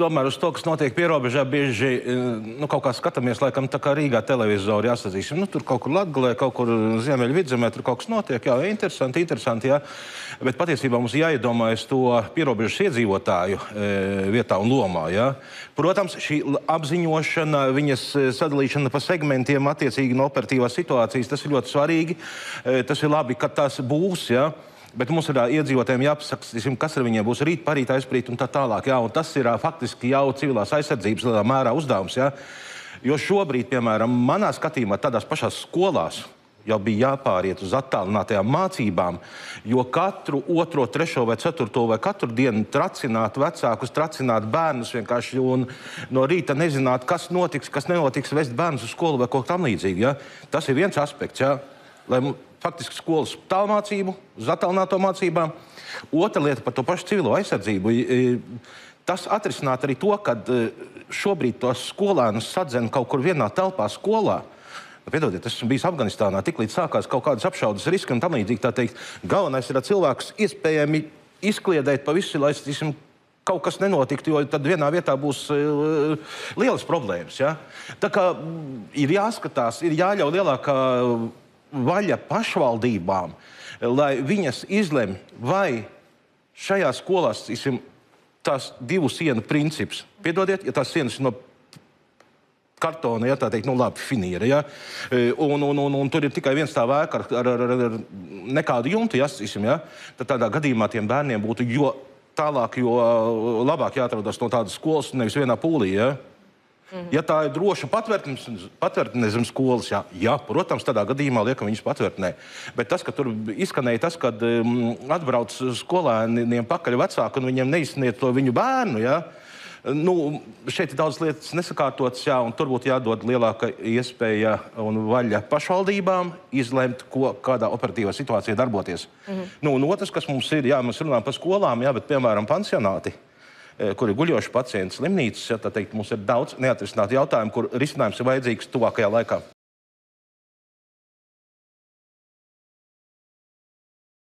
tomēr uz to, kas notiek pierobežā, bieži kaut kā skatāmies, laikam, tā kā Rīgā televizori jāsazīsim. Tur kaut kur Latgalē, kaut kur Ziemeļvidzemē, tur kaut kas notiek, jā, interesanti, jā. Bet patiesībā mums jāiedomājas to pierobežas iedzīvotāju vietā un lomā, jā. Protams, šī apziņošana, viņas sadalīšana pa segmentiem attiecīgi no operatīvās situācijas, tas ir ļoti svarīgi. Tas ir labi, ka tas būs, jā. Bet mums ir iedzīvotājiem jāpasaka, kas ar viņiem būs rīt, parīt, aizprīt un tā tālāk. Jā, un tas ir faktiski jau civilās aizsardzības lielā mērā uzdevums. Jā. Jo šobrīd, piemēram, manā skatījumā tādās pašās skolās jau bija jāpāriet uz attālinātajām mācībām, jo katru 2., 3. vai 4. vai katru dienu tracināt vecākus, tracināt bērnus vienkārši un no rīta nezināt, kas notiks, kas nenotiks, vest bērnus uz skolu vai kaut tam līdzīgi. Jā. Tas ir viens aspekts, jā. Lai faktiski skolas tālmācību, uz attālināto mācībām. Otra lieta par to pašu civilo aizsardzību. Tas atrisināt arī to, ka šobrīd tos skolēnus sadzen kaut kur vienā telpā skolā. Piedodiet, es esmu bijis Afganistānā, tiklīdz sākās kaut kādas apšaudas riski un tam līdzīgi, tā teikt. Galvenais ir cilvēkus iespējami izkliedēt pa visu, lai kaut kas nenotiktu, jo tad vienā vietā būs lielas problēmas. Ja? Tā kā ir jāskatās, ir jāļauj lielākā vaļa pašvaldībām, lai viņas izlemj, vai šajā skolās tās 2 sienu princips. Piedodiet, ja tās sienas ir no kartona, ja tā teikt, labi, finiera, ja? Un tur ir tikai viens tā vēka ar nekādu jumtu, ja? Tad tādā gadījumā tiem bērniem būtu jo tālāk, jo labāk jāatrodas no tādas skolas, nevis vienā pūlī, ja? Ja tā ir droša patvērtne zem skolas, jā, protams, tādā gadījumā liekam viņus patvērtnē. Bet tas, ka tur izskanēja tas, kad atbrauc skolēniem pakaļ vecāki un viņiem neizsniedz to viņu bērnu, jā, šeit ir daudz lietas nesakārtotas, jā, un tur būtu jādod lielāka iespēja un vaļa pašvaldībām izlemt, kādā operatīvā situācijā darboties. Un otrs, kas mums ir, jā, mēs runājam par skolām, jā, bet, piemēram, pansionāti, kur ir guļoši pacienti, slimnīcas, ja, tā teikt, mums ir daudz neatrisinātu jautājumu, kur risinājums ir vajadzīgs tuvākajā laikā.